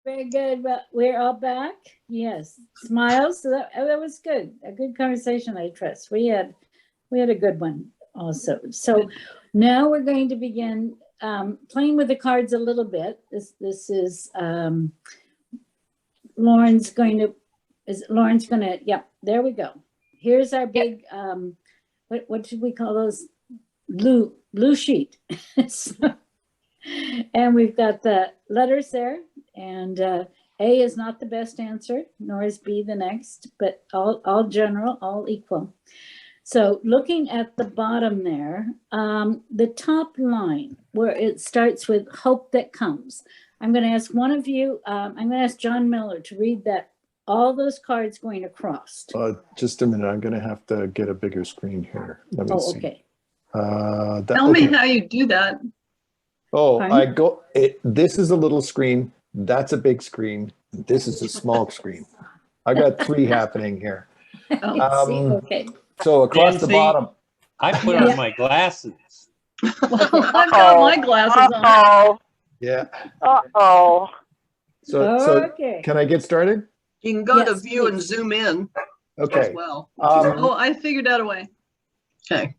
Very good. Well, we're all back. Yes. Smiles. So that was good. A good conversation, I trust. We had a good one also. So now we're going to begin playing with the cards a little bit. This is Lauren's going to, yeah, there we go. Here's our big, what should we call those? Blue sheet. And we've got the letters there, and A is not the best answer, nor is B the next, but all general, all equal. So looking at the bottom there, the top line where it starts with hope that comes. I'm going to ask one of you, I'm going to ask John Miller to read that, all those cards going across. Just a minute, I'm going to have to get a bigger screen here. Let me see. Okay. Tell me how you do that. Oh, Pardon? This is a little screen. That's a big screen. This is a small screen. I got three happening here. Okay. So across the Nancy, bottom. I put on my glasses. Well, I've got my glasses on. Yeah. Uh-oh. So Okay. can I get started? You can go to Yes, view and please. zoom in Okay. as well. Oh, I figured out a way. Okay.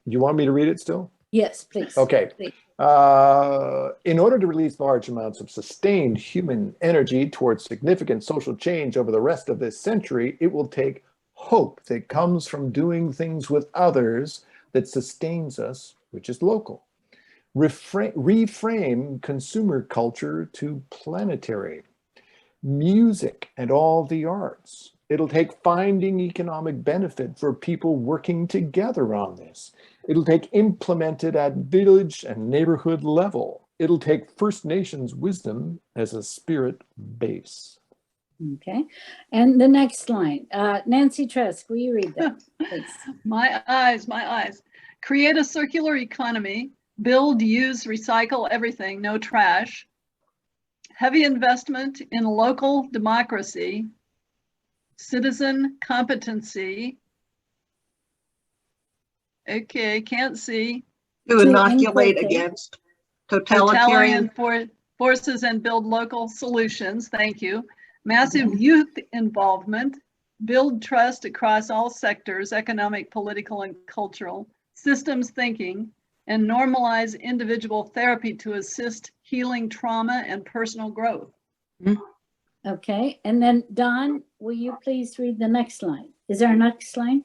You want me to read it still? Yes, please. Okay. Please. In order to release large amounts of sustained human energy towards significant social change over the rest of this century, it will take hope that comes from doing things with others that sustains us, which is local. Reframe consumer culture to planetary. Music and all the arts. It'll take finding economic benefit for people working together on this. It'll take implemented at village and neighborhood level. It'll take First Nations wisdom as a spirit base. Okay. And the next line, Nancy Tresk, will you read that, please? My eyes. Create a circular economy. Build, use, recycle everything, no trash. Heavy investment in local democracy. Citizen competency. Okay, can't see. To inoculate infiltrate. against totalitarian. Forces and build local solutions. Thank you. Massive youth involvement. Build trust across all sectors, economic, political, and cultural. Systems thinking. And normalize individual therapy to assist healing trauma and personal growth. Okay. And then Don, will you please read the next line? Is there a next line?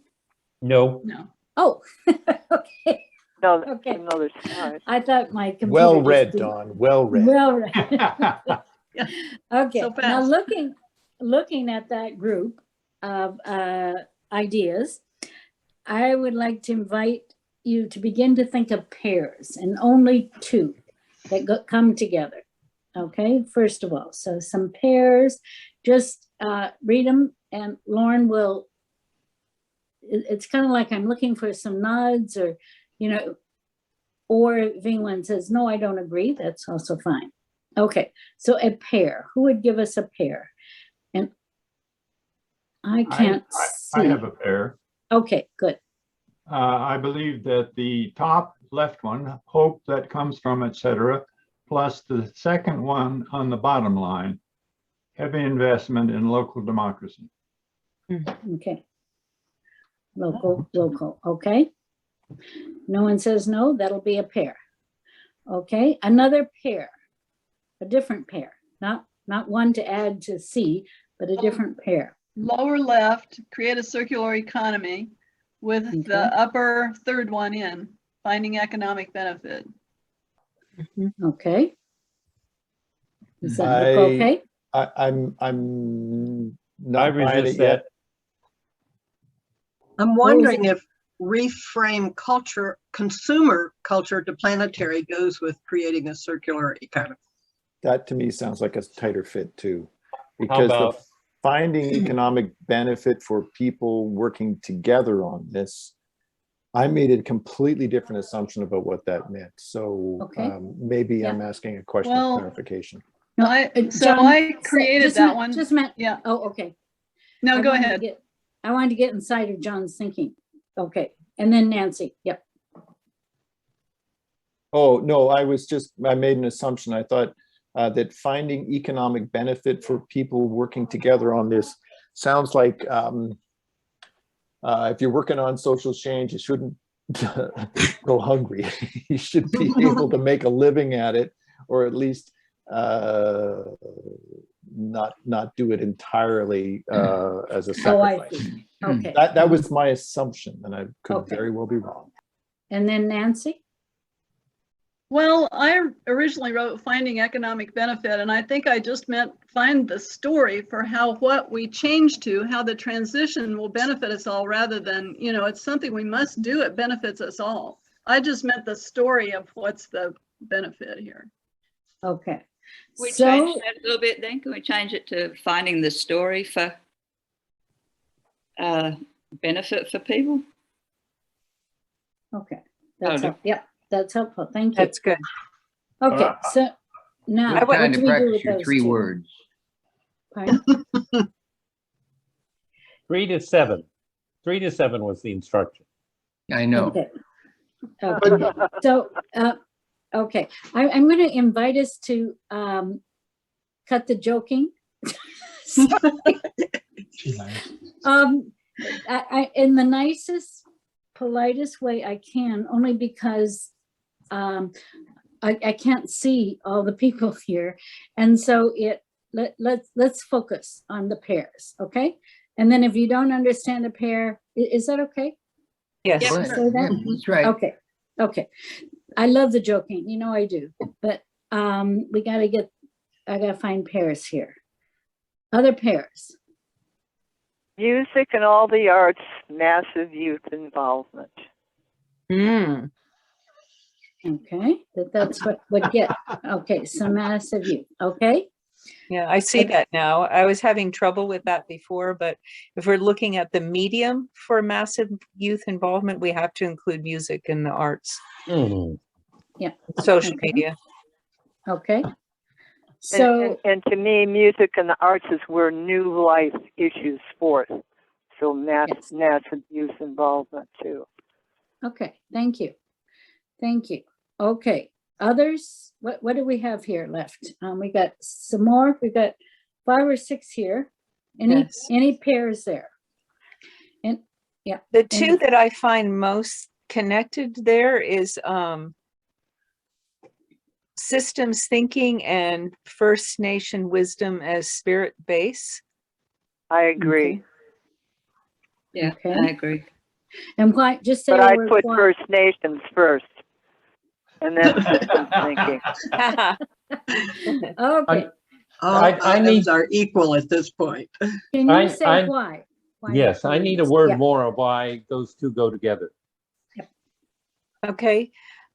No. No. Oh, okay. No, Okay. another slide. I thought my computer Well just read, didn't- Don. Well read. Well read. Okay. So Now fast. looking at that group of ideas, I would like to invite you to begin to think of pairs, and only two that come together. Okay, first of all, so some pairs, just read them, and Lauren will, it's kind of like I'm looking for some nods, or, or if anyone says, no, I don't agree, that's also fine. Okay, so a pair, who would give us a pair? And I can't see. I have a pair. Okay, good. I believe that the top left one, hope that comes from, etc., plus the second one on the bottom line, heavy investment in local democracy. Okay. Local, okay. No one says no, that'll be a pair. Okay, another pair, a different pair, not one to add to C, but a different pair. Lower left, create a circular economy with Okay. the upper third one in, finding economic benefit. Okay. Is that look okay? I'm I not buying resist it yet. that. I'm What was wondering if reframe consumer culture to planetary goes with creating a circular economy. That to me sounds like a tighter fit too, How because about finding economic benefit for people working together on this, I made a completely different assumption about what that meant. So Okay. maybe Yeah. I'm asking a question Well, of clarification. No, I John, created just that a- one. Just a minute. Yeah. Oh, okay. No, I go wanted to ahead. I wanted to get inside of John's thinking. Okay, and then Nancy, yep. Oh, no, I made an assumption. I thought that finding economic benefit for people working together on this sounds like if you're working on social change, you shouldn't go hungry. You should be able to make a living at it, or at least not do it entirely as a Oh, I sacrifice. see. Okay. That was my assumption, and I could Okay. very well be wrong. And then Nancy? Well, I originally wrote finding economic benefit, and I think I just meant find the story for how what we change to, how the transition will benefit us all, rather than, you know, it's something we must do, it benefits us all. I just meant the story of what's the benefit here. Okay. We So, change that a little bit then? Can we change it to finding the story for benefit for people? okay, that's, Oh, yep, that's helpful. Thank you. That's good. Okay, so now, I what would- do Trying we to do with practice your those 3 two? words. Pardon? 3 to 7. 3 to 7 was the instruction. I know. Okay. Okay. So, okay, I'm going to invite us to cut the joking. I in the nicest, politest way I can, only because I can't see all the people here, and so let's focus on the pairs, okay? And then if you don't understand a pair, is that okay? Yes. Yep. Go ahead. Say that? Yeah, that's right. Okay, okay. I love the joking, you know I do, but we gotta I gotta find pairs here. Other pairs. Music and all the arts, massive youth involvement. Mm. Okay, that's what would get, okay, so massive youth, okay? Yeah, I see that now. I was having trouble with that before, but if we're looking at the medium for massive youth involvement, we have to include music and the arts, Mhm. social Okay. media. Okay. So, And to me, music and the arts is where new life issues forth. So Yes. massive youth involvement too. okay, thank you. Thank you. Okay, others, what do we have here left? We got some more, we got 5 or 6 here. Yes. Any pairs there? And, The two And- that I find most connected there is systems thinking and First Nation wisdom as spirit base. I agree. Okay. Yeah, Okay. I agree. And why, just say But a I'd word put why. First Nations first. And then systems thinking. Okay, All I items need- are equal at this point. can I- you say I- why? Why Yes, I need a please? word Yeah. more of why those two go together. Okay.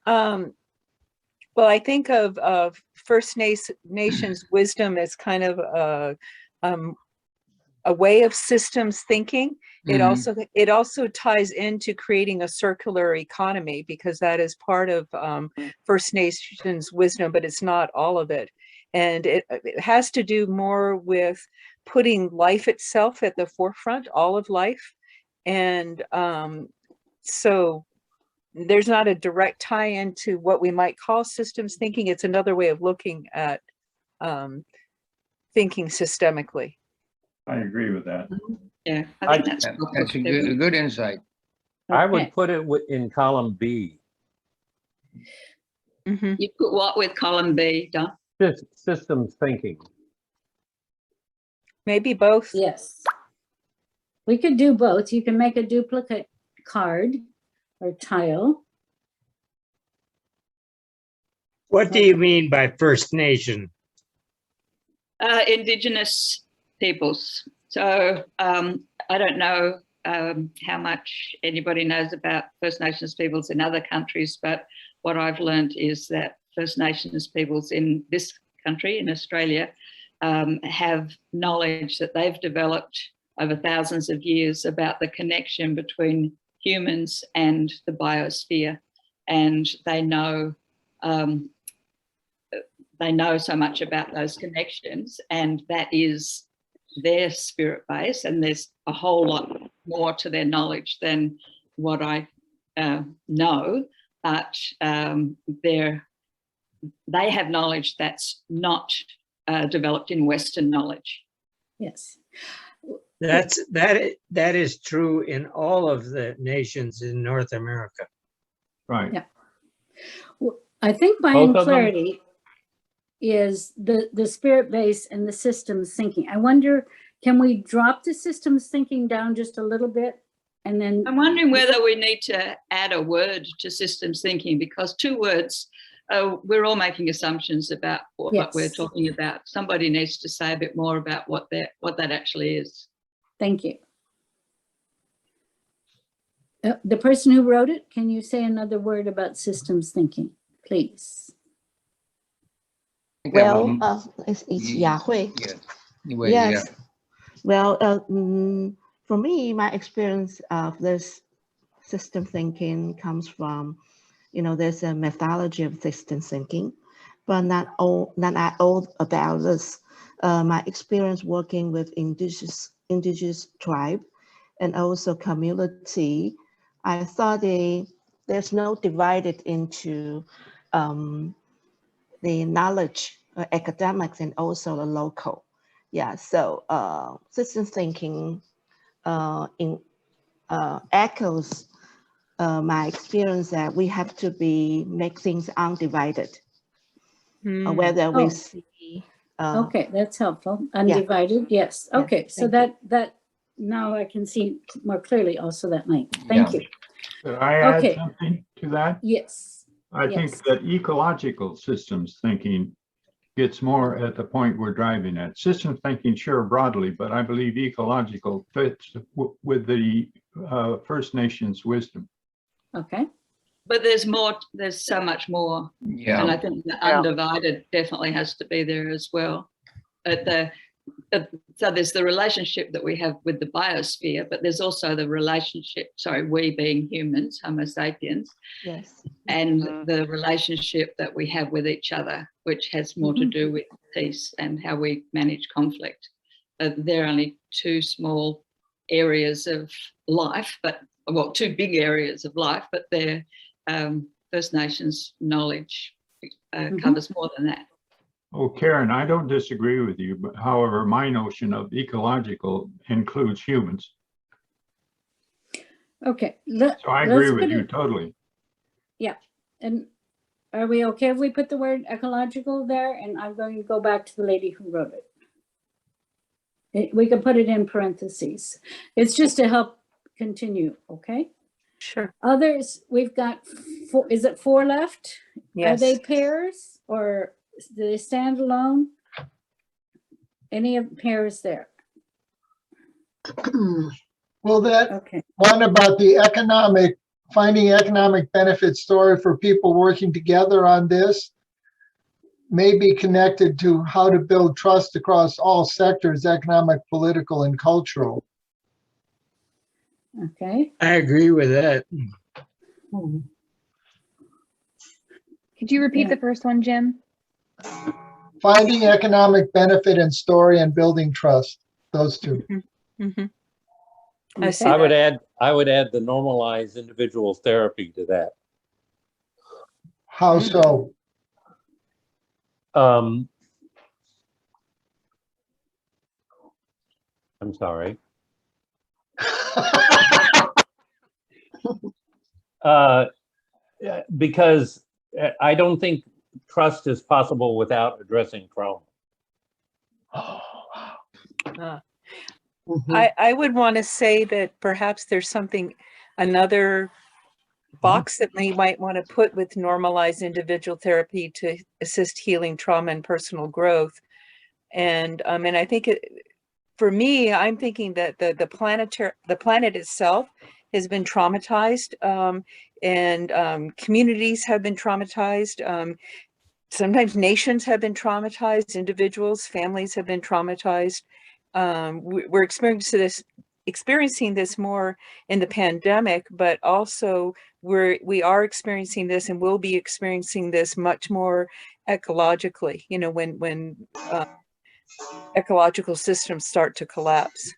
Well, I think of First Nations wisdom as kind of a way of systems thinking. Mhm. It also ties into creating a circular economy, because that is part of First Nations wisdom, but it's not all of it. And it has to do more with putting life itself at the forefront, all of life. And so there's not a direct tie into what we might call systems thinking. It's another way of looking at thinking systemically. I agree with that. Yeah, I I- think that's. That's a good insight. I Okay. would put it in column B, Mhm. You put what with column B, Don? systems thinking. Maybe both. Yes. We could do both. You can make a duplicate card or tile. What do you mean by First Nation? Indigenous peoples. So I don't know how much anybody knows about First Nations peoples in other countries, but what I've learned is that First Nations peoples in this country, in Australia, have knowledge that they've developed over thousands of years about the connection between humans and the biosphere. And they know so much about those connections, and that is their spirit base. And there's a whole lot more to their knowledge than what I know, but they have knowledge that's not developed in Western knowledge. Yes. That is true in all of the nations in North America. Right. Yeah. Well, I think my Both of them? clarity is the spirit base and the systems thinking. I wonder, can we drop the systems thinking down just a little bit? And then I'm wondering whether we need to add a word to systems thinking, because 2 words, we're all making assumptions about what we're Yes. talking about. Somebody needs to say a bit more about what that actually is. thank you. The person who wrote it, can you say another word about systems thinking, please? Well, It's Ye- Yahweh. yeah. Anyway, Yes. Well, for me, my experience of this system thinking comes from, there's a methodology of system thinking, but not all about this. My experience working with indigenous tribe and also community, I thought there's no divided into the knowledge, academics, and also the local. Yeah, so system thinking echoes my experience that we have to make things undivided, whether we Oh. see. Okay, that's helpful. Undivided, yes. Yeah, Okay, so thank that now I can see more clearly also that night. Thank Yeah. you. Could I add Okay. something to that? Yes. I think Yes. that ecological systems thinking gets more at the point we're driving at. Systems thinking, sure, broadly, but I believe ecological fits with the First Nations wisdom. Okay. But there's so much more. yeah. And I think the undivided definitely has to be there as well. So there's the relationship that we have with the biosphere, but there's also the relationship, we being humans, Homo sapiens, Yes. and the relationship that we have with each other, which has more to do with peace and how we manage conflict. They're only 2 small areas of life, 2 big areas of life, but their First Nations knowledge covers more than that. Oh, Karen, I don't disagree with you, but however, my notion of ecological includes humans. Okay. So I agree with you totally. Yeah. And are we okay if we put the word ecological there? And I'm going to go back to the lady who wrote it. We can put it in parentheses. It's just to help continue, okay? Sure. Others, we've got 4, is it 4 left? Yes. Are they pairs or do they stand alone? Any of pairs there? Well, that Okay. one about the finding economic benefit story for people working together on this may be connected to how to build trust across all sectors, economic, political, and cultural. Okay. I agree with that. Could you repeat the first one, Jim? Finding economic benefit and story and building trust, those 2. I see I would that. add the normalized individual therapy to that. How so? I'm sorry. Because I don't think trust is possible without addressing trauma. I would want to say that perhaps there's another box that we might want to put with normalized individual therapy to assist healing trauma and personal growth. And I think for me, I'm thinking that the planet itself has been traumatized, and communities have been traumatized. Sometimes nations have been traumatized, individuals, families have been traumatized. We're experiencing this more in the pandemic, but also we are experiencing this and will be experiencing this much more ecologically, when ecological systems start to collapse.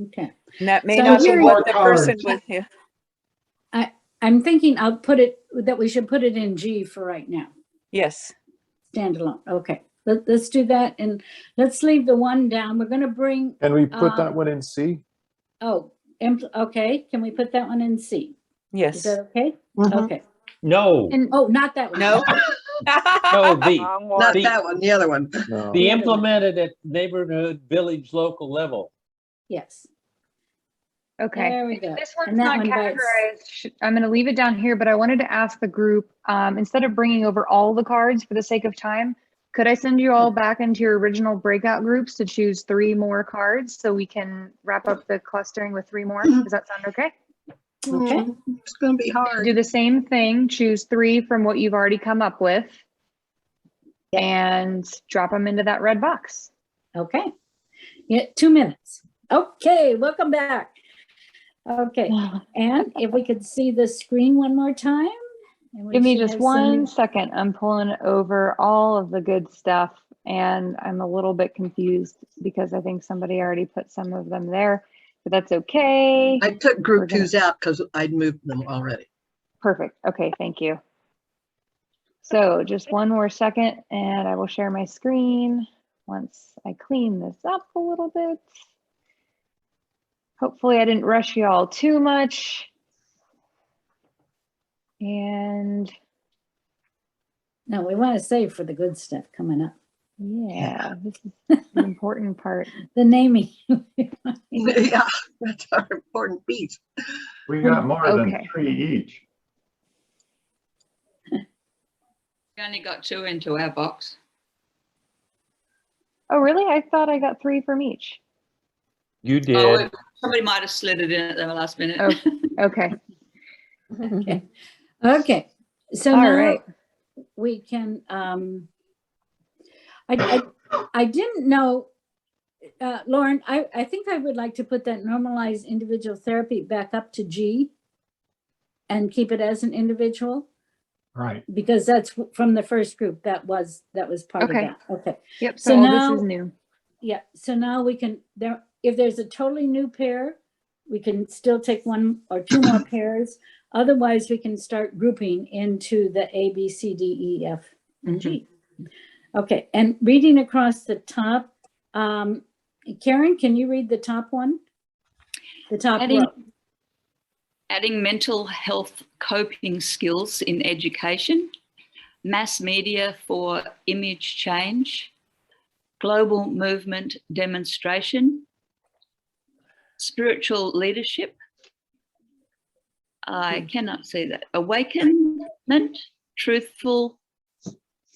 Okay. And that may So not be here- what the person would, I'm thinking that we should put it in G for right now. Yes. Standalone, okay. Let's do that, and let's leave the one down. We're gonna bring, Can we put that one in C? oh, okay, can we put that one in C? Is Yes. that okay? Mhm. Okay. No, And Oh, not that one. No. no, Wrong one. Not The- that one, the other one. No. be implemented at neighborhood, village, local level. Yes, okay. there we go. This one's And that not one bites. categorized. I'm going to leave it down here, but I wanted to ask the group, instead of bringing over all the cards for the sake of time, could I send you all back into your original breakout groups to choose 3 more cards so we can wrap up the clustering with 3 more? Does that sound okay? Okay. It's gonna be hard. Do the same thing, choose 3 from what you've already come up with and drop them into that red box. Okay. Yeah, 2 minutes. Okay, welcome back. Okay, and if we could see the screen one more time. and we Give me should just have some new- 1 second. I'm pulling over all of the good stuff and I'm a little bit confused because I think somebody already put some of them there, but that's okay. I took We're group gonna- 2s out because I'd moved them already. Perfect. Okay, thank you. So just 1 more second and I will share my screen once I clean this up a little bit. Hopefully I didn't rush you all too much. And No, we want to save for the good stuff coming up. yeah, this is the important part. The naming. Yeah, that's our important piece. We got more than Okay. 3 each. We only got 2 into our box. Oh, really? I thought I got 3 from each. You did. Oh, somebody might have slid it in at the last minute. Oh, okay. Okay. Okay. So All now right. we can, I didn't know, Lauren, I think I would like to put that normalized individual therapy back up to G and keep it as an individual, Right. because that's from the first group. That was part Okay. of that. Okay. Yep. So So all now- this is new. Yeah, so now we can, if there's a totally new pair, we can still take 1 or 2 more pairs. Otherwise, we can start grouping into the A, B, C, D, E, F, and G. Okay, and reading across the top, Karen, can you read the top one? The top Adding- row. Adding mental health coping skills in education, mass media for image change, global movement demonstration, spiritual leadership. I cannot see that. Awakenment, truthful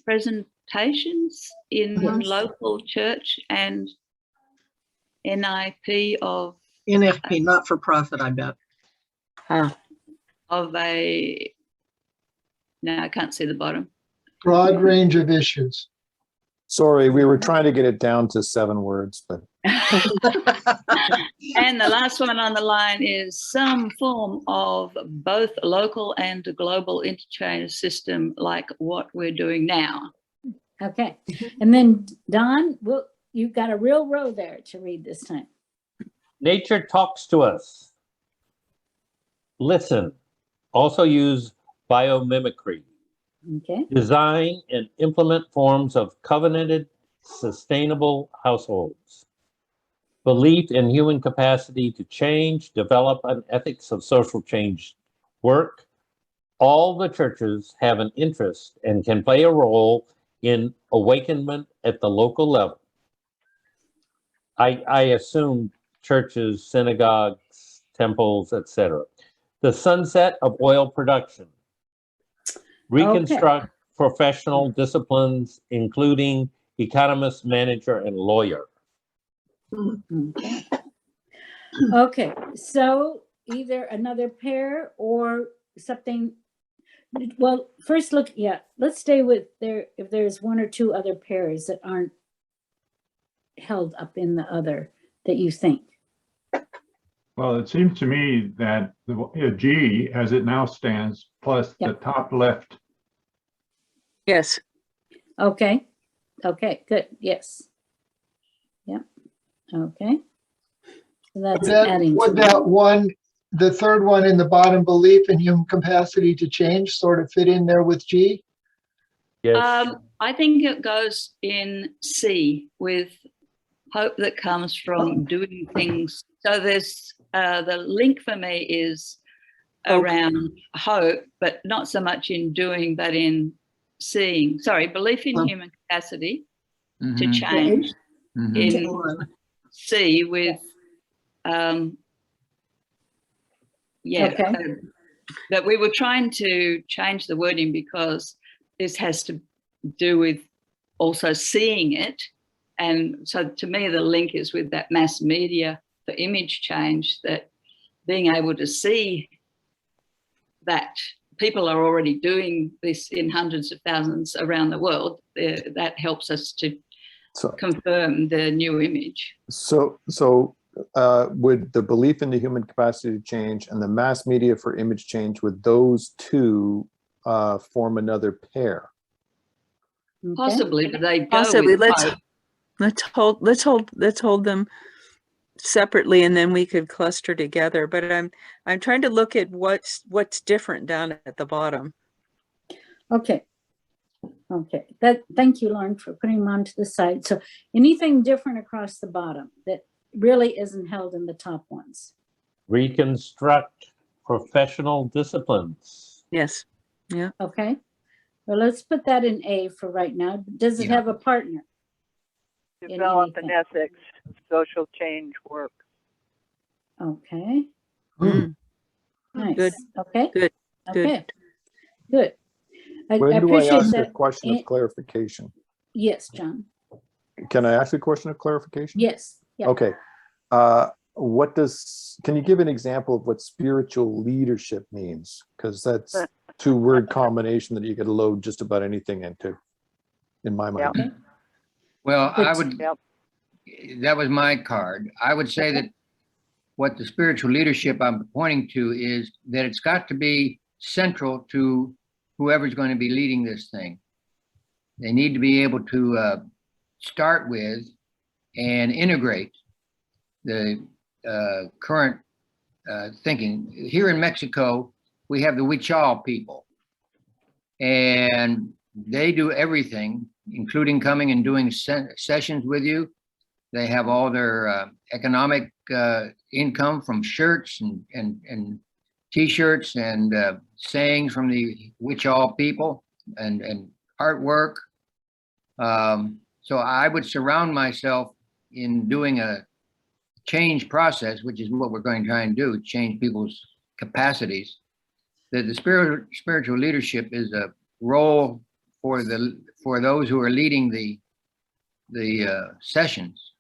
presentations in Yes. local church and NIP of NFP, not for profit, I bet. of a, no, I can't see the bottom. Broad range of issues. Sorry, we were trying to get it down to 7 words, but And the last one on the line is some form of both local and global interchange system like what we're doing now. Okay, and then Don, you've got a real row there to read this time. Nature talks to us. Listen. Also use biomimicry. Okay, Design and implement forms of covenanted, sustainable households. Belief in human capacity to change, develop an ethics of social change work. All the churches have an interest and can play a role in awakenment at the local level. I assume churches, synagogues, temples, etc. The sunset of oil production. Reconstruct professional disciplines, including economist, manager, and lawyer. okay. Okay, so either another pair or something. Well, first look, yeah, let's stay with if there's 1 or 2 other pairs that aren't held up in the other that you think. Well, it seems to me that the G, as it now stands, plus the Yep. top left. Yes. Okay, okay, good, yes. Yep, okay. So that's adding. Would to that one, the third one in the bottom, belief in human capacity to change, sort of fit in there with G? Yes. I think it goes in C with hope that comes from doing things. So there's the link for me is around hope, but not so much in doing, but in seeing. Sorry, belief in human capacity to change. In C with, that we were trying to change the wording because this has to do with also seeing it. And so to me, the link is with that mass media for image change, that being able to see that people are already doing this in hundreds of thousands around the world, that helps us to confirm the new image. So would the belief in the human capacity to change and the mass media for image change, would those two form another pair? Possibly, but they go Possibly. with hope. Let's hold them separately, and then we could cluster together. But I'm trying to look at what's different down at the bottom. Okay. Thank you, Lauren, for putting them onto the side. So anything different across the bottom that really isn't held in the top ones? Reconstruct professional disciplines. Yes. Yeah. Okay. Well, let's put that in A for right now. Does it have a partner? Develop an ethics of social change work. Okay. Nice. Good. Okay. Good. Okay. Good. When do I appreciate ask that. a question of clarification? Yes, John. Can I ask a question of clarification? Yes. Yeah. Okay. Can you give an example of what spiritual leadership means? Because that's two-word combination that you could load just about anything into, in my mind. Okay. Well, that was my card. I would say that what the spiritual leadership I'm pointing to is that it's got to be central to whoever's going to be leading this thing. They need to be able to start with and integrate the current thinking. Here in Mexico, we have the Huichol people, and they do everything, including coming and doing sessions with you. They have all their economic income from shirts and T-shirts and sayings from the Huichol people and artwork. So I would surround myself in doing a change process, which is what we're going to try and do, change people's capacities. That the spiritual leadership is a role for those who are leading the sessions.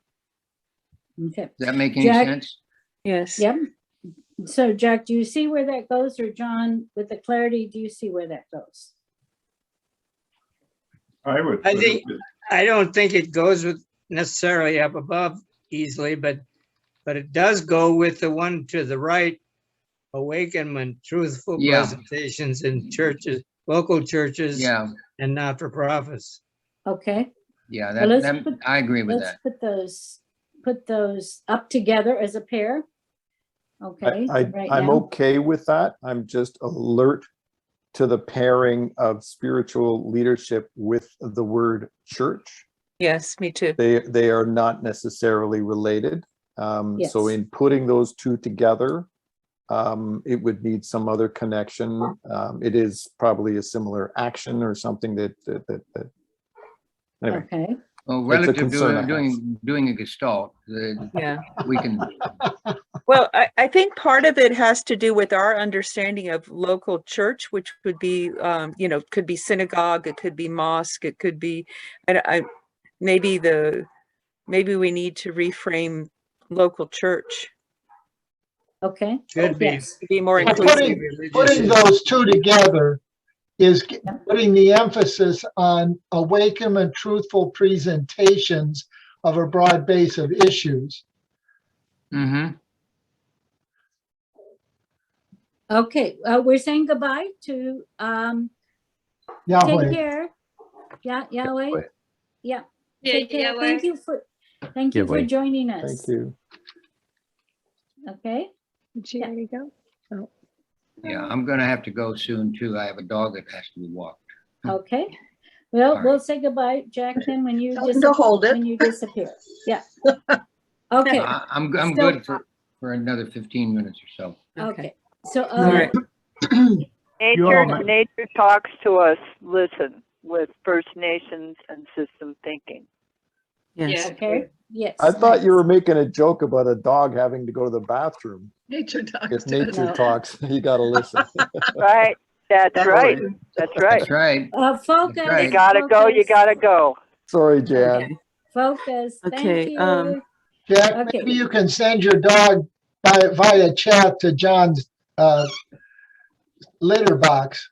Okay. Does that make any Jack? sense? Yes. Yep. So Jack, do you see where that goes? Or John, with the clarity, do you see where that goes? I don't think it goes with necessarily up above easily, but it does go with the one to the right, awakenment, truthful presentations in churches, local churches, and not-for-profits. Okay. Yeah, Well, I agree with that. Let's put those up together as a pair. Okay. I'm okay with that. I'm just alert to the pairing of spiritual leadership with the word church. Yes, me too. They are not necessarily related. So in putting those two together, it would need some other connection. It is probably a similar action or something that anyway. Okay. Well, relative to doing a gestalt, we can. Well, I think part of it has to do with our understanding of local church, which would be, could be synagogue, it could be mosque, it could be, maybe we need to reframe local church. Okay. Should be. To be more inclusive. Putting those two together is putting the emphasis on awakenment, truthful presentations of a broad base of issues. Mm-hmm. Okay, we're saying goodbye to Yahweh. Take care. Yeah, Yahweh. Yeah. Take care. Yahweh. Thank you for Yahweh. joining us. Thank you. Okay. Did she already go? Oh. Yeah, I'm gonna have to go soon too. I have a dog that has to be walked. Okay. Well, All we'll right. say goodbye, Jack, then when you Tell him to hold it. when you disappear. Yeah. Okay, I'm So- good for another 15 minutes or so. okay. So, All right. Nature talks to us, listen, with First Nations and system thinking. Yes. okay, yes. I thought you were making a joke about a dog having to go to the bathroom. Nature talks If to us. nature No. talks, you gotta listen. Right, that's right, that's right. That's right. Focus. That's right. You gotta go, you focus, gotta go. Sorry, Jan. Focus, Okay, thank you. Jack, Okay. maybe you can send your dog via chat to John's litter box.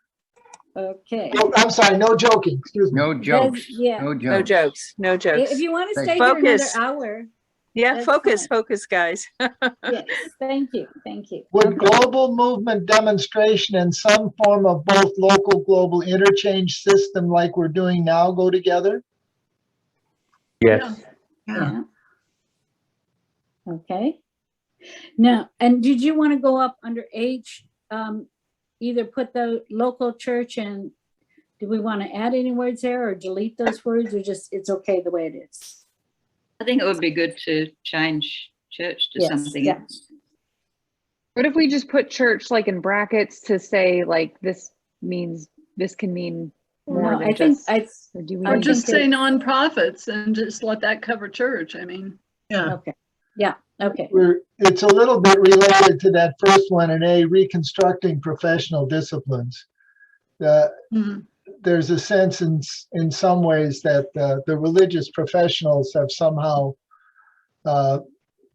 Okay. Oh, I'm sorry, no joking, excuse me. No jokes. yeah. No No jokes. jokes. No jokes. If you want to Thank stay you. here another Focus. hour, Yeah, that's focus, fine. focus, guys. yes, thank you, thank you. Would Okay. global movement demonstration and some form of both local global interchange system like we're doing now go together? Yes. Yeah. Okay. Now, and did you want to go up under H, either put the local church and do we want to add any words there or delete those words or just, it's okay the way it is? I think it would be good to change church to Yes, something yeah. else. What if we just put church like in brackets to say like this means, this can mean more No, than I think, just, or do we Or need just to- say nonprofits and just let that cover church. I mean, okay, yeah, okay. It's a little bit related to that first one in A, reconstructing professional disciplines. There's a sense in some ways that the religious professionals have somehow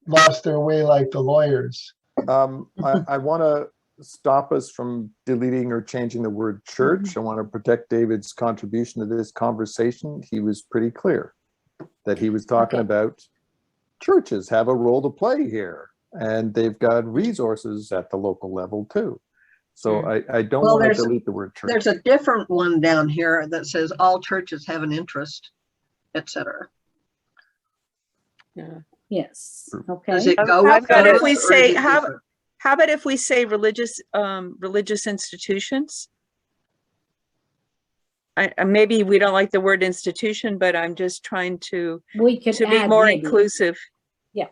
lost their way like the lawyers. I want to stop us from deleting or changing the word church. I want to protect David's contribution to this conversation. He was pretty clear that he was talking about churches have a role to play here, and they've got resources at the local level too. So I don't Well, want to there's- delete the word church. There's a different one down here that says all churches have an interest, etc. Yeah. Yes, okay. Does it go How with about if those, we or is say, it different? how about if we say religious institutions? Maybe we don't like the word institution, but I'm just trying to We could be add more maybe. inclusive. Yeah,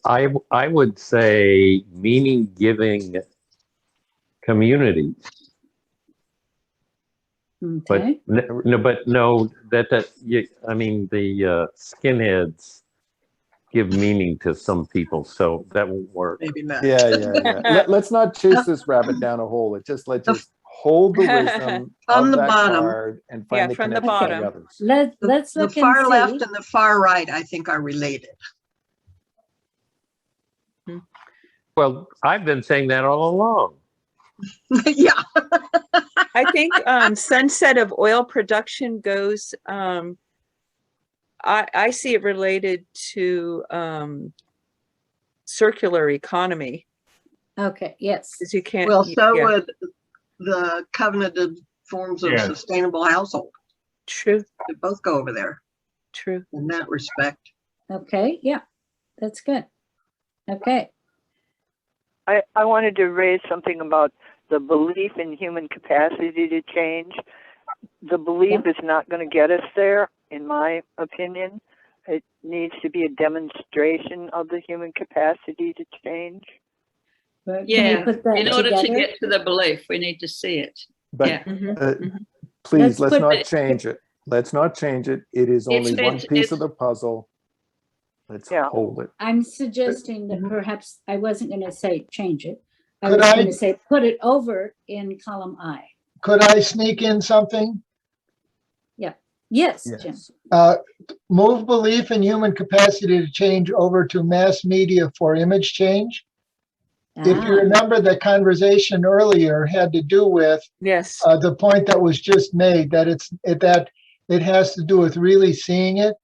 I would say meaning giving communities, but okay. no, I mean, the skinheads give meaning to some people, so that won't work. Maybe not. Yeah. Let's not chase this rabbit down a hole. Let's just hold the wisdom From of the that bottom. card and Yeah, find the from the connection to bottom. the others. Let's The look far and left see. and the far right, I think, are related. Well, I've been saying that all along. Yeah. I think sunset of oil production goes, I see it related to circular economy. Okay, yes. Because you can't. Well, so yeah, would the covenanted forms of Yes. sustainable household. true, They both go over there true. in that respect. Okay, yeah, that's good. Okay, I wanted to raise something about the belief in human capacity to change. The belief is not going to get us there, in my opinion. It needs to be a demonstration of the human capacity to change. but can we Yeah, put that in order to together? get to the belief, we need to see it. But Yeah. please, let's put not the- change it. Let's not change it. It is It's- only one it's- piece of it's- the puzzle. Let's Yeah. hold it. I'm suggesting that perhaps I wasn't going to say change it. I Could was I- going to say put it over in column I. Could I sneak in something? Yes, Jim. Yes. Move belief in human capacity to change over to mass media for image change. If you Ah, remember, the conversation earlier had to do with Yes. the point that was just made, that it has to do with really seeing it.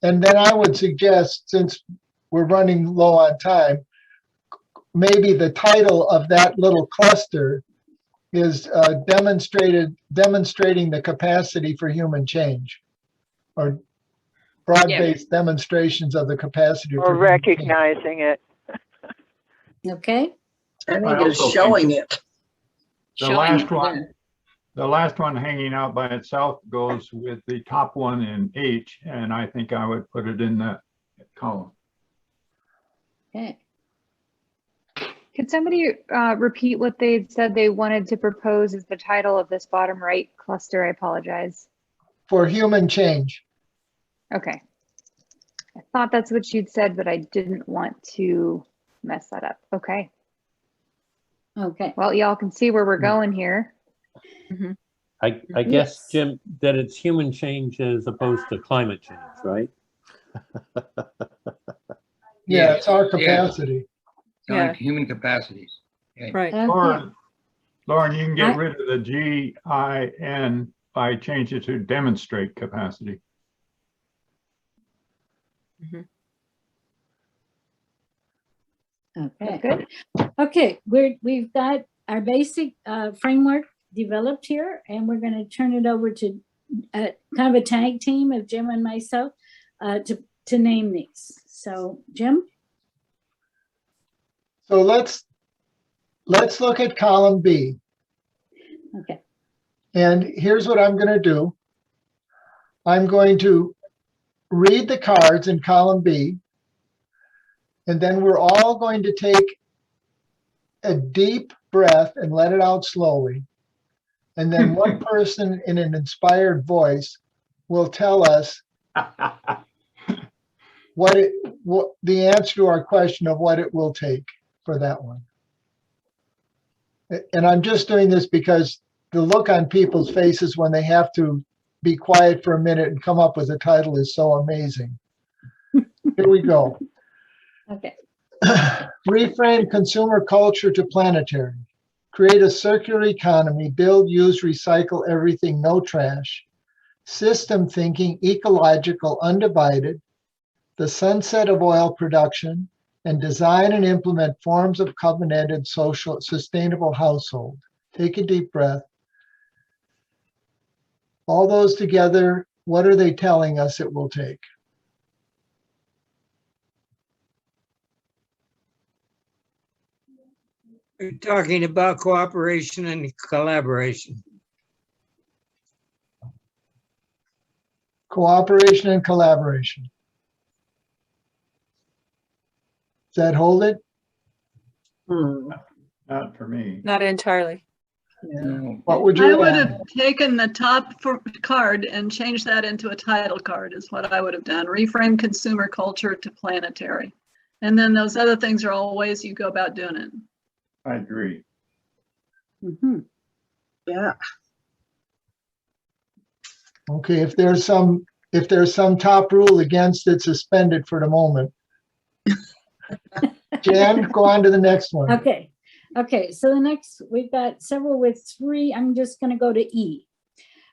And then I would suggest, since we're running low on time, maybe the title of that little cluster is demonstrating the capacity for human change, or broad-based demonstrations of the capacity Or for human change. recognizing it. okay. I think I it's also showing think it. The Showing last it, one, yeah. The last one hanging out by itself goes with the top one in H, and I think I would put it in that column. Okay. Could somebody repeat what they had said they wanted to propose as the title of this bottom right cluster? I apologize. For human change. Okay. I thought that's what you'd said, but I didn't want to mess that up. Okay. Okay. Well, y'all can see where we're going here. I guess, Yes. Jim, that it's human change as opposed to climate change, right? Yeah, it's our Yeah. capacity. On Yeah. human capacities. Okay. Right. Okay. Lauren, you can get rid of the GIN by changing it to demonstrate capacity. Okay. Good. Okay, we've got our basic framework developed here, and we're going to turn it over to kind of a tag team of Jim and myself to name these. So, Jim? So let's look at column B. Okay. And here's what I'm going to do. I'm going to read the cards in column B, and then we're all going to take a deep breath and let it out slowly. And then one person in an inspired voice will tell us what the answer to our question of what it will take for that one. And I'm just doing this because the look on people's faces when they have to be quiet for a minute and come up with a title is so amazing. Here we go. Okay. Reframe consumer culture to planetary. Create a circular economy, build, use, recycle everything, no trash. System thinking, ecological, undivided. The sunset of oil production, and design and implement forms of covenanted social sustainable household. Take a deep breath. All those together, what are they telling us it will take? We're talking about cooperation and collaboration. Cooperation and collaboration. Does that hold it? Not for me. Not entirely. What would I you would add? have taken the top card and changed that into a title card is what I would have done. Reframe consumer culture to planetary. And then those other things are all ways you go about doing it. I agree. Yeah. Okay, if there's some top rule against it, suspend it for the moment. Jan, go on to the next one. Okay. Okay, so the next, we've got several with 3. I'm just going to go to E.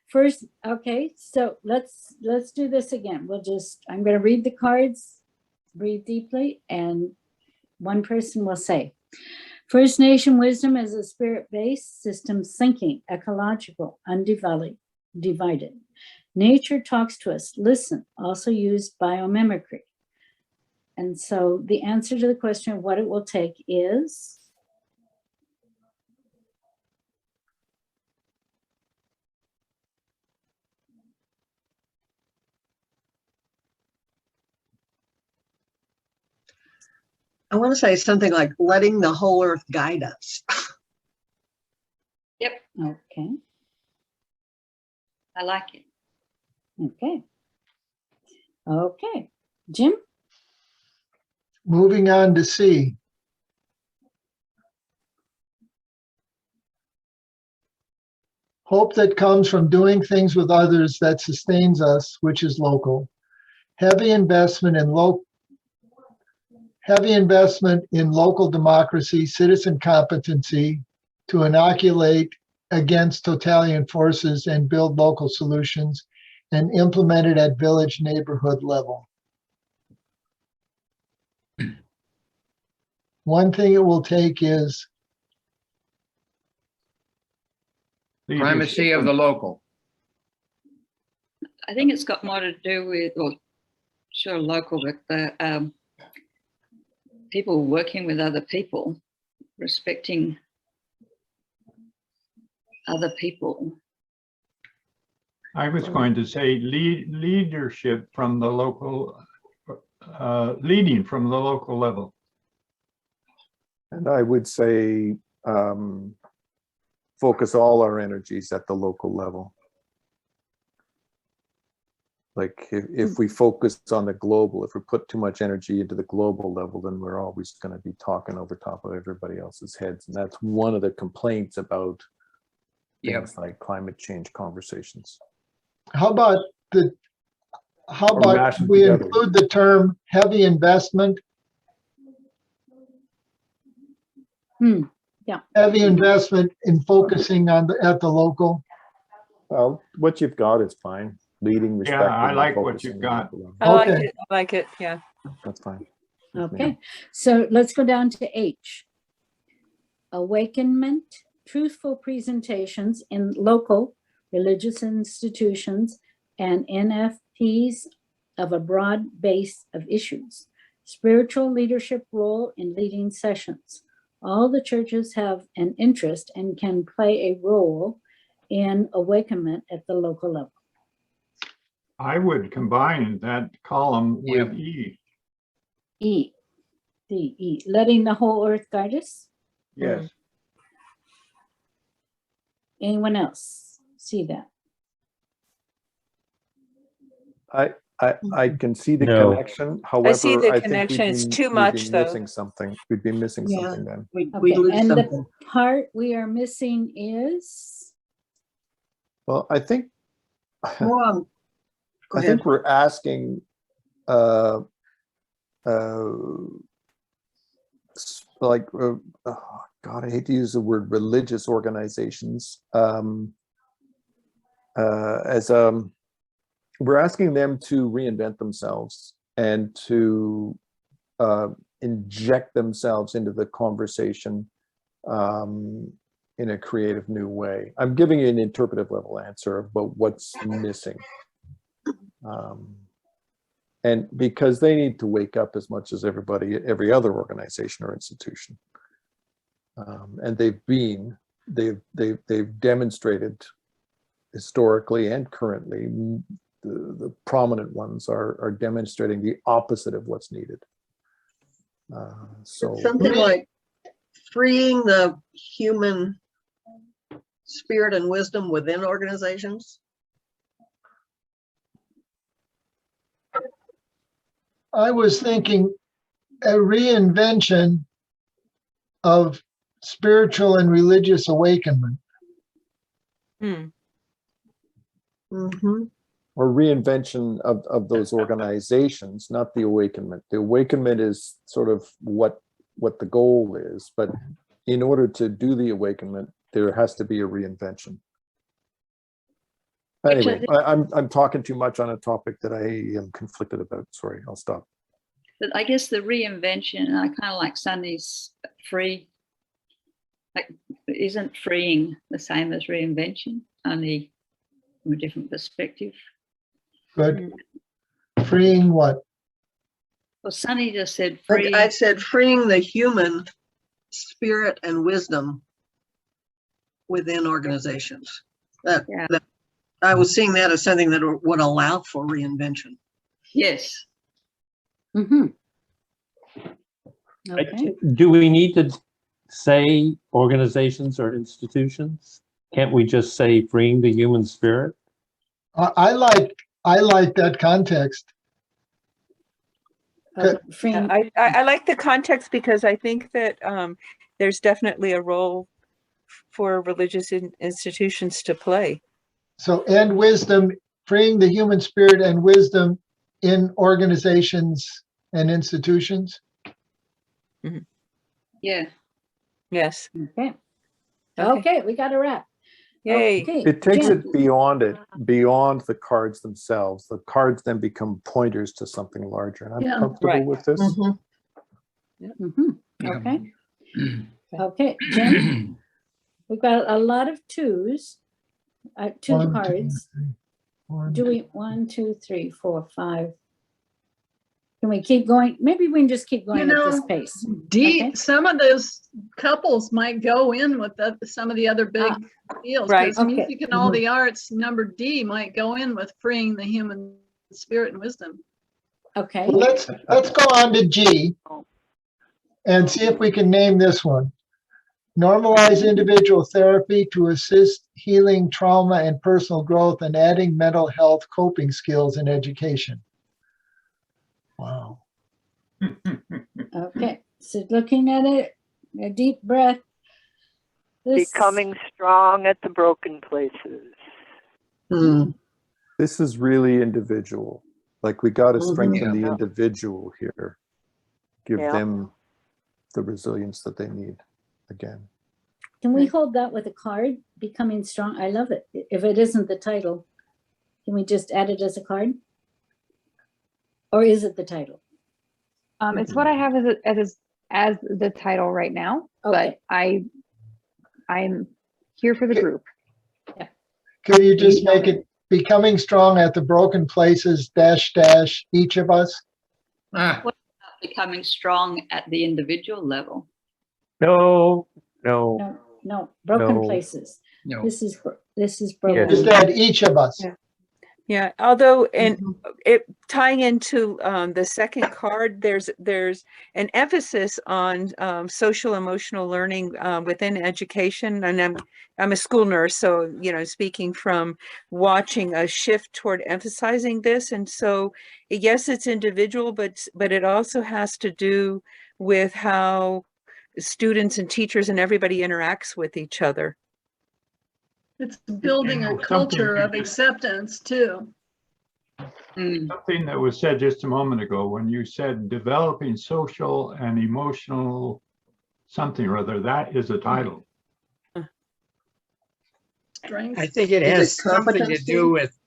First, okay, so let's do this again. I'm going to read the cards, breathe deeply, and one person will say, First Nation wisdom is a spirit-based system thinking, ecological, undivided. Nature talks to us, listen, also use biomimicry. And so the answer to the question of what it will take is I want to say something like letting the whole earth guide us. Yep, okay. I like it. Okay. Okay. Jim? Moving on to C. Hope that comes from doing things with others that sustains us, which is local. Heavy investment in local democracy, citizen competency to inoculate against totalitarian forces and build local solutions and implement it at village neighborhood level. One thing it will take is Primacy of the local. I think it's got more to do with, well, sure, local, but the people working with other people, respecting other people. I was going to say leadership from the local, leading from the local level. And I would say focus all our energies at the local level. Like if we focus on the global, if we put too much energy into the global level, then we're always going to be talking over top of everybody else's heads. And that's one of the complaints about things like climate change conversations. How about mash them we together. include the term heavy investment? Yeah. Heavy investment in focusing on at the local. Well, what you've got is fine. Leading, respecting. Yeah, I and like what focusing you've on got. the local level. I like Okay. it. I like it. Yeah. That's fine. Okay, so let's go down to H. Awakenment, truthful presentations in local religious institutions and NFPs of a broad base of issues. Spiritual leadership role in leading sessions. All the churches have an interest and can play a role in awakenment at the local level. I would combine that column with E. E, D, E, letting the whole earth guide us. Yes. Anyone else see that? I can see the No. connection. However, I see the think connection. we'd It's be- too we'd much, be though. missing something. We'd be missing Yeah. something then. We Okay, lose and something. the part we are missing is, Well, I think Go on. Go I ahead. think we're asking oh God, I hate to use the word religious organizations we're asking them to reinvent themselves and to inject themselves into the conversation in a creative new way. I'm giving you an interpretive level answer about what's missing. And because they need to wake up as much as every other organization or institution. And they've demonstrated historically and currently, the prominent ones are demonstrating the opposite of what's needed. So Something like freeing the human spirit and wisdom within organizations. I was thinking a reinvention of spiritual and religious awakenment. Mm-hmm. or reinvention of those organizations, not the awakenment. The awakenment is sort of what the goal is, but in order to do the awakenment, there has to be a reinvention. Anyway, I'm talking too much on a topic that I am conflicted about. Sorry, I'll stop. But I guess the reinvention, I kind of like Sunny's free. Like, isn't freeing the same as reinvention, only from a different perspective? Good. Freeing what? Well, Sunny just said Like free. I said, freeing the human spirit and wisdom within organizations. That I was seeing that as something that would allow for reinvention. Yes. mm-hmm. Okay. Do we need to say organizations or institutions? Can't we just say freeing the human spirit? I like that context. I like the context because I think that there's definitely a role for religious institutions to play. So, and wisdom, freeing the human spirit and wisdom in organizations and institutions. Mm-hmm. Yeah. Yes. Okay. Okay, we got a wrap. Yay. Okay, It takes Jim. it beyond the cards themselves. The cards then become pointers to something larger. And I'm Yeah. comfortable Right. with this. Okay. Okay, Jim, we've got a lot of twos, two 1, 2, cards. 3, 4, Do we, 1, 2, 3, 4, 5, Can we keep going? Maybe we can just keep going You at this know, pace. D, Okay. some of those couples might go in with some of the other big deals. right. Because Okay. music and all the arts, number D might go in with freeing the human spirit and wisdom. Okay. Well, let's go on to G and see if we can name this one. Normalize individual therapy to assist healing trauma and personal growth and adding mental health coping skills in education. Wow. Okay. So looking at it, a deep breath. This- Becoming strong at the broken places. This is really individual. Like we got to strengthen the Yeah. individual here. Give Yeah. them the resilience that they need again. Can we hold that with a card? Becoming strong. I love it. If it isn't the title, can we just add it as a card? Or is it the title? It's what I have as the title right now, Okay. but I'm here for the group. Could you just make it becoming strong at the broken places -- each of us? Ah, Becoming strong at the individual level. No. No, broken No. places. no. This is broken. Just add each of us. Yeah. Yeah, although, and it tying into the second card, there's an emphasis on social emotional learning within education, and I'm a school nurse, so speaking from watching a shift toward emphasizing this, and so yes, it's individual, but it also has to do with how students and teachers and everybody interacts with each other. It's building a culture of acceptance too. Something that was said just a moment ago, when you said developing social and emotional something or other, that is a title. Strength. I think it Is has it something to competency? do with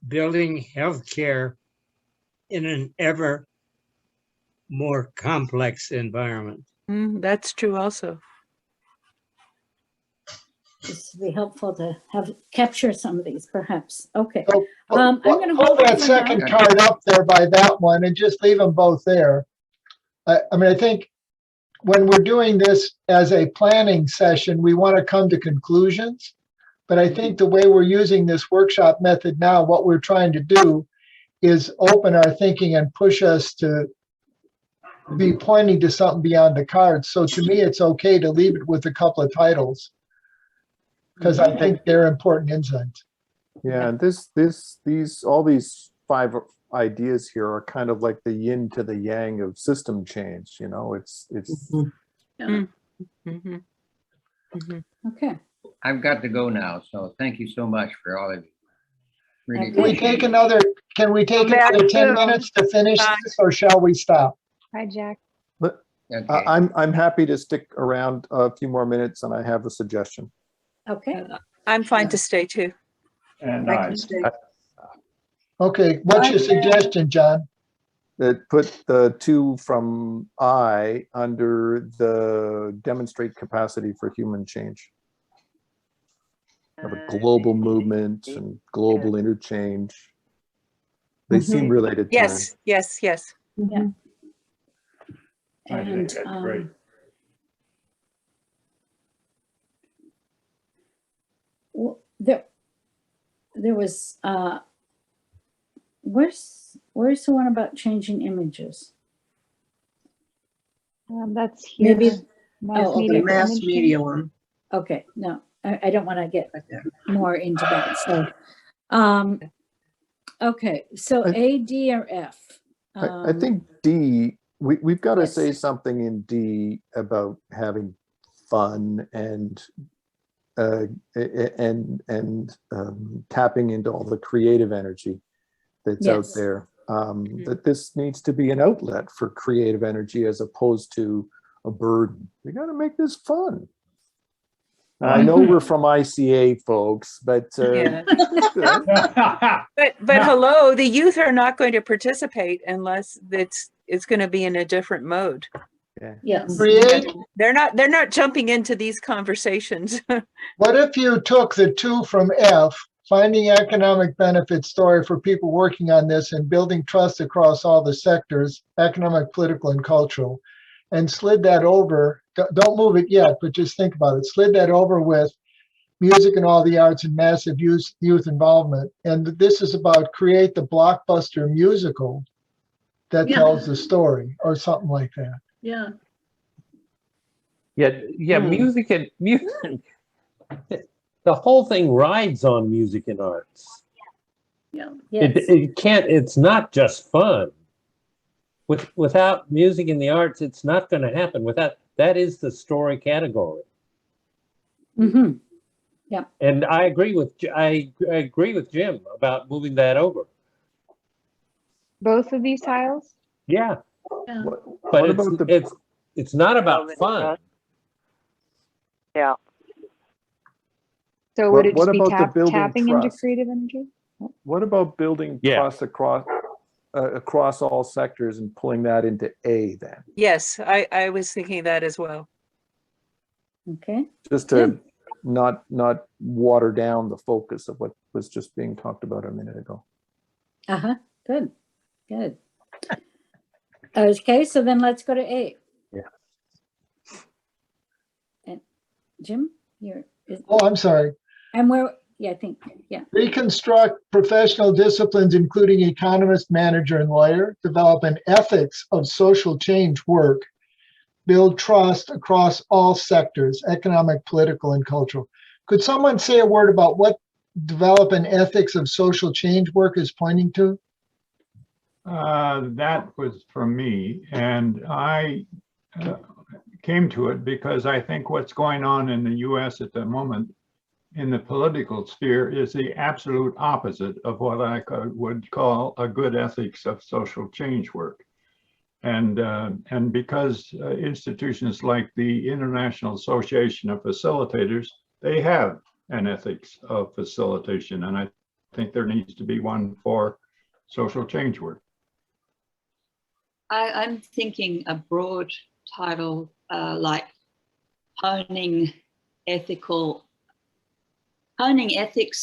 building healthcare in an ever more complex environment. That's true also. This would be helpful to have capture some of these, perhaps. Okay. So, I'm going to hold hold that this one second down. card up there by that one and just leave them both there. I mean, I think when we're doing this as a planning session, we want to come to conclusions. But I think the way we're using this workshop method now, what we're trying to do is open our thinking and push us to be pointing to something beyond the cards. So to me, it's okay to leave it with a couple of titles because I think they're important insights. Yeah, and all these 5 ideas here are kind of like the yin to the yang of system change. It's Yeah. Okay. I've got to go now, so thank you so much for all of you. Really Okay. Can we take Back another 10 soon. minutes to finish this, or shall we stop? Hi, Jack. Okay. I'm happy to stick around a few more minutes, and I have a suggestion. Okay. I'm fine to stay too. And I can stay. Okay, what's your suggestion, John? That put the 2 from I under the demonstrate capacity for human change. Have a global movement and global interchange. They seem related to me. Yes. Yeah. I think And that's great. There was where's the one about changing images? That's here. Maybe Mass okay. media The for mass image media change. one. Okay, no, I don't want to get Right there. more into that. So, okay, so A, D, or F? I think D, we've got to yes. say something in D about having fun and tapping into all the creative energy that's out Yes. there. That this needs to be an outlet for creative energy as opposed to a burden. We got to make this fun. I know we're from ICA, folks, but Yeah. But hello, the youth are not going to participate unless it's going to be in a different mode. Yes. Create, They're not jumping into these conversations. what if you took the 2 from F, finding economic benefit story for people working on this and building trust across all the sectors, economic, political, and cultural, and slid that over. Don't move it yet, but just think about it. Slid that over with music and all the arts and massive youth involvement. And this is about create the blockbuster musical that tells the story or something like that. Yeah. Yeah, music and music. The whole thing rides on music and arts. Yeah. Yes. It can't. It's not just fun. Without music and the arts, it's not going to happen. Without that is the story category. Mm-hmm. Yeah. And I agree with Jim about moving that over. Both of these tiles? Yeah. Yeah. But it's not about fun. Yeah. So would it What just be about the building tapping into trust? creative energy? What about building trust across all sectors and pulling that into A then? Yes, I was thinking that as well. Okay. Just to not water down the focus of what was just being talked about a minute ago. Uh-huh. Good. Good. Okay, so then let's go to A. Yeah. And Jim, Oh, I'm sorry. and where, yeah, I think, yeah. Reconstruct professional disciplines, including economist, manager, and lawyer. Develop an ethics of social change work. Build trust across all sectors, economic, political, and cultural. Could someone say a word about what develop an ethics of social change work is pointing to? That was from me, and I came to it because I think what's going on in the US at the moment in the political sphere is the absolute opposite of what I would call a good ethics of social change work. And because institutions like the International Association of Facilitators, they have an ethics of facilitation, and I think there needs to be one for social change work. I'm thinking a broad title like honing ethics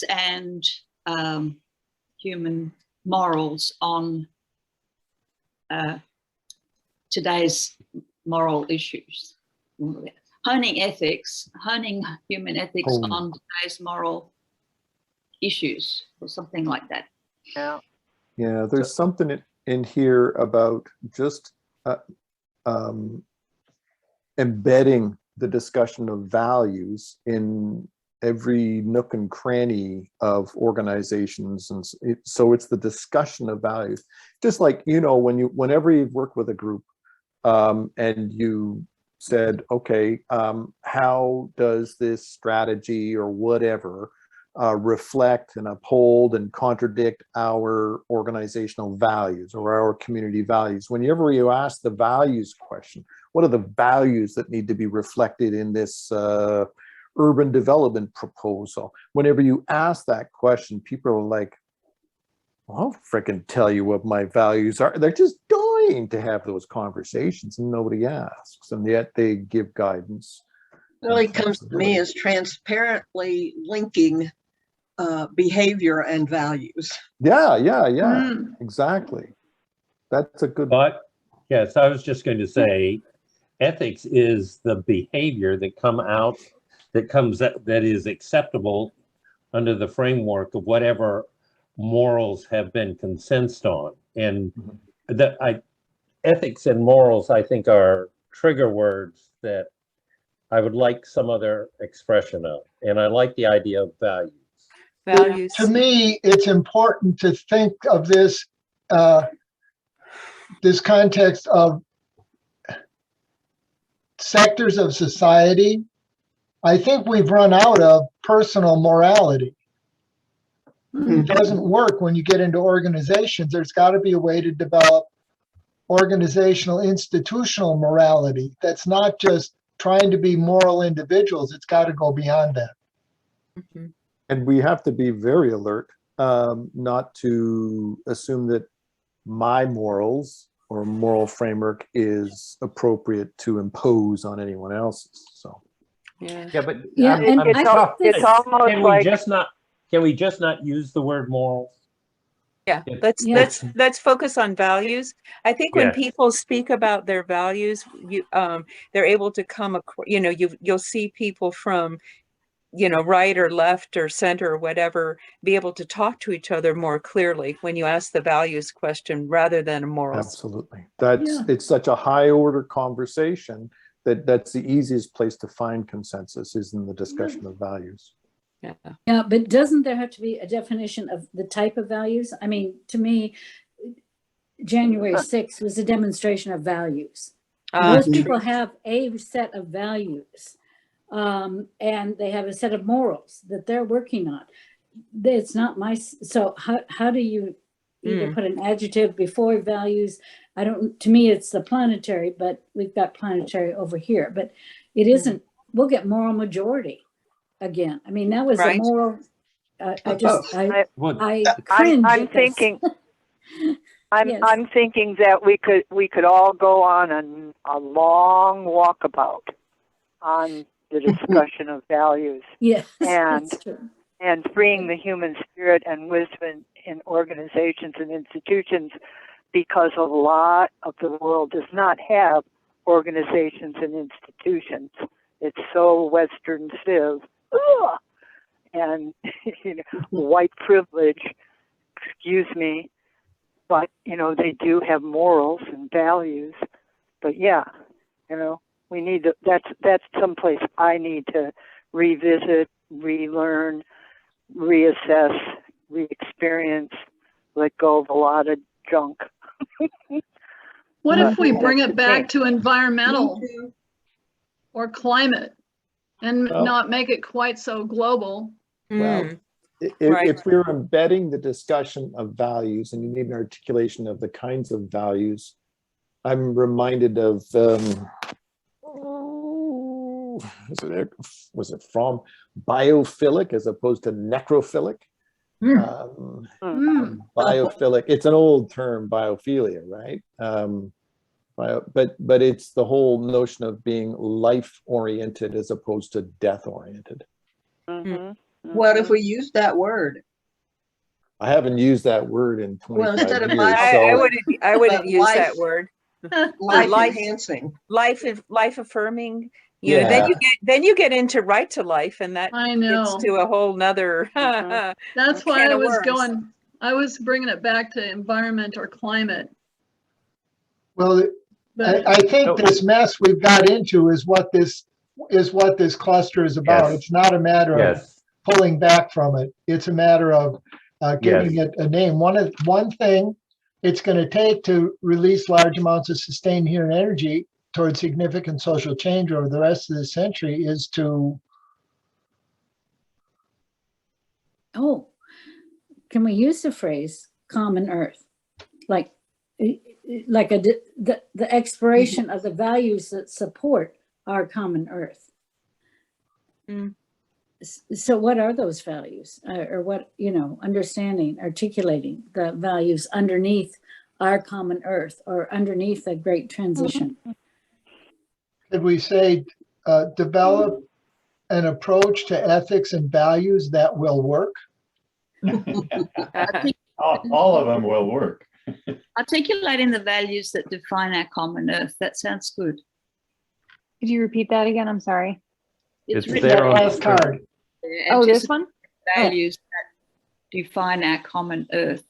and human morals on today's moral issues. Honing human ethics on today's moral issues, or something like that. Yeah. Yeah, there's something in here about just embedding the discussion of values in every nook and cranny of organizations, and so it's the discussion of values. Just like, you know, whenever you've worked with a group and you said, okay, how does this strategy or whatever reflect and uphold and contradict our organizational values or our community values? Whenever you ask the values question, what are the values that need to be reflected in this urban development proposal? Whenever you ask that question, people are like, well, I'll frickin' tell you what my values are. They're just dying to have those conversations, and nobody asks, and yet they give guidance. Really comes to me as transparently linking behavior and values. Yeah, exactly. That's a good. But yes, I was just going to say, ethics is the behavior that is acceptable under the framework of whatever morals have been consensed on. And ethics and morals, I think, are trigger words that I would like some other expression of. And I like the idea of values. To me, it's important to think of this this context of sectors of society. I think we've run out of personal morality. It doesn't work when you get into organizations. There's got to be a way to develop organizational, institutional morality that's not just trying to be moral individuals. It's got to go beyond that. Mm-hmm. And we have to be very alert not to assume that my morals or moral framework is appropriate to impose on anyone else's. So yeah, but It's almost can we like just not can we just not use the word morals? Yeah, Yeah. let's focus on values. I think when Yes. people speak about their values, they're able to come, you'll see people from, right or left or center or whatever, be able to talk to each other more clearly when you ask the values question rather than a morals. Absolutely. It's such a high order conversation that's the easiest place to find consensus is in the discussion of values. Yeah, but doesn't there have to be a definition of the type of values? I mean, to me, January 6th was a demonstration of values. Most people have a set of values, and they have a set of morals that they're working on. It's not so how do you either put an adjective before values? To me, it's the planetary, but we've got planetary over here, but it isn't, we'll get moral majority again. I mean, that was a moral, I cringe. I'm thinking, I'm thinking that we could all go on a long walkabout on the discussion of values. Yes, and that's true. And freeing the human spirit and wisdom in organizations and institutions, because a lot of the world does not have organizations and institutions. It's so Western civ. Ugh! And white privilege, excuse me, but they do have morals and values. But yeah, we need to, that's someplace I need to revisit, relearn, reassess, re-experience, let go of a lot of junk. What if we bring it back to environmental or climate and not make it quite so global? Well, if we're embedding the discussion of values and you need an articulation of the kinds of values, I'm reminded of, was it from biophilic as opposed to necrophilic? Biophilic, it's an old term, biophilia, right? But it's the whole notion of being life-oriented as opposed to death-oriented. What if we use that word? I haven't used that word in 25 instead of years. I wouldn't use that word. Life enhancing, life affirming. Then you get into right to life, and that gets to a whole nother. That's why I was bringing it back to environment or climate. Well, I think this mess we've got into is what this cluster is about. It's not a matter of pulling back from it. It's a matter of giving it a name. One thing it's going to take to release large amounts of sustained human energy towards significant social change over the rest of the century is to. Oh, can we use the phrase common earth? Like the exploration of the values that support our common earth. So what are those values, or what, understanding, articulating the values underneath our common earth or underneath the great transition? Could we say develop an approach to ethics and values that will work? All of them will work. Articulating the values that define our common earth. That sounds good. Could you repeat that again? I'm sorry. It's written there on the last card. Oh, this one? Values that define our common earth.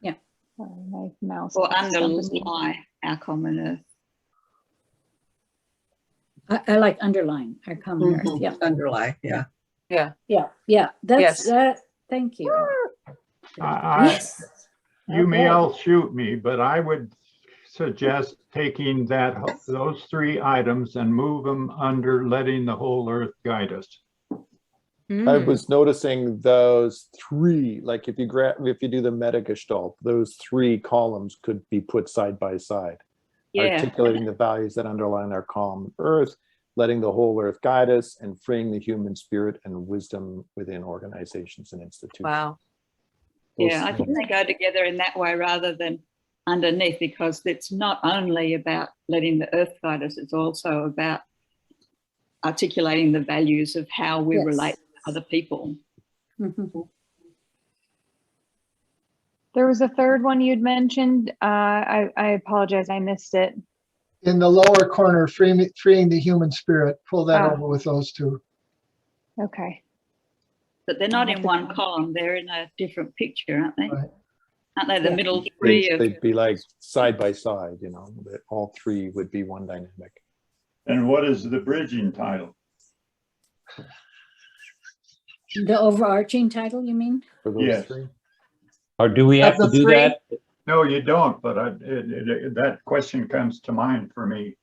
Yeah. My mouse. Or underlie our common earth. I like underline our common earth. Yeah. Underlie. Yeah. Yeah. That's that. Thank you. You may all shoot me, but I would suggest taking those three items and move them under letting the whole earth guide us. I was noticing those three, like if you do the meta-gestalt, those three columns could be put side by side. Articulating the values that underline our common earth, letting the whole earth guide us, and freeing the human spirit and wisdom within organizations and institutions. Wow. I think they go together in that way rather than underneath, because it's not only about letting the earth guide us, it's also about articulating the values of how we relate to other people. Mhm. There was a third one you'd mentioned. I apologize, I missed it. In the lower corner, freeing the human spirit, pull that Ah. over with those two. Okay. But they're not in one column, they're in a different picture, aren't they? Right. Aren't they the Yeah. middle three of, They'd be like side by side, you know, that all three would be one dynamic. And what is the bridging title? The overarching title, you mean? For those Yes. three. Or do we have Of to the do three? that? No, you don't, but that question comes to mind for me.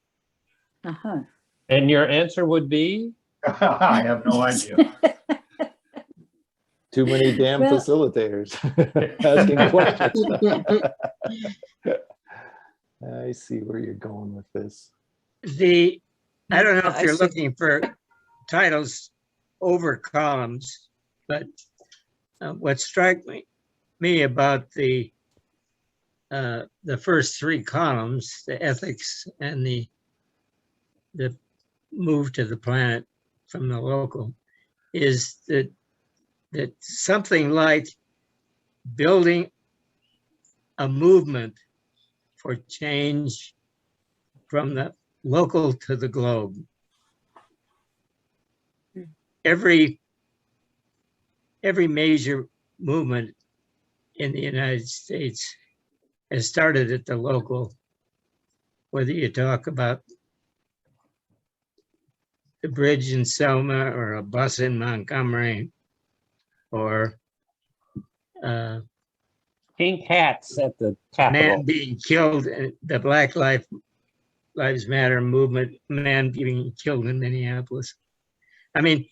Uh-huh. And your answer would be? I have no idea. Too many damn Well- facilitators asking questions. I see where you're going with this. I don't know if I you're see. looking for titles over columns, but what struck me about the first three columns, the ethics and the move to the planet from the local, is that something like building a movement for change from the local to the globe. Every major movement in the United States has started at the local, whether you talk about the bridge in Selma or a bus in Montgomery or Pink hats at the man Capitol. being killed, the Black Lives Matter movement, man being killed in Minneapolis. I mean,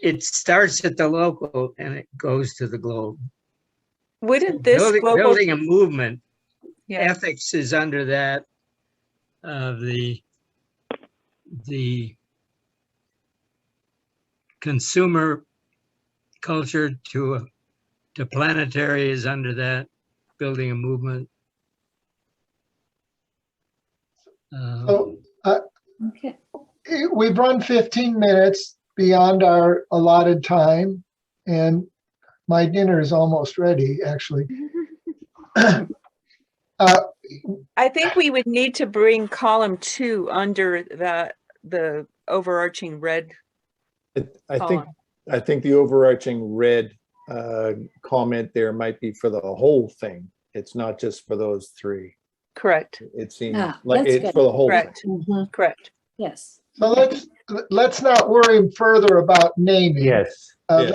it starts at the local and it goes to the globe. Wouldn't this global, Building a movement, yeah, ethics is under that. The consumer culture to planetary is under that, building a movement. So Okay. we've run 15 minutes beyond our allotted time, and my dinner is almost ready, actually. I think we would need to bring column 2 under the overarching red I column. think the overarching red comment there might be for the whole thing. It's not just for those three. Correct, It seems Ah, like that's it's good. for the whole thing. correct, Mhm. correct. Yes. So let's not worry further about naming. Yes. Uh, Yeah.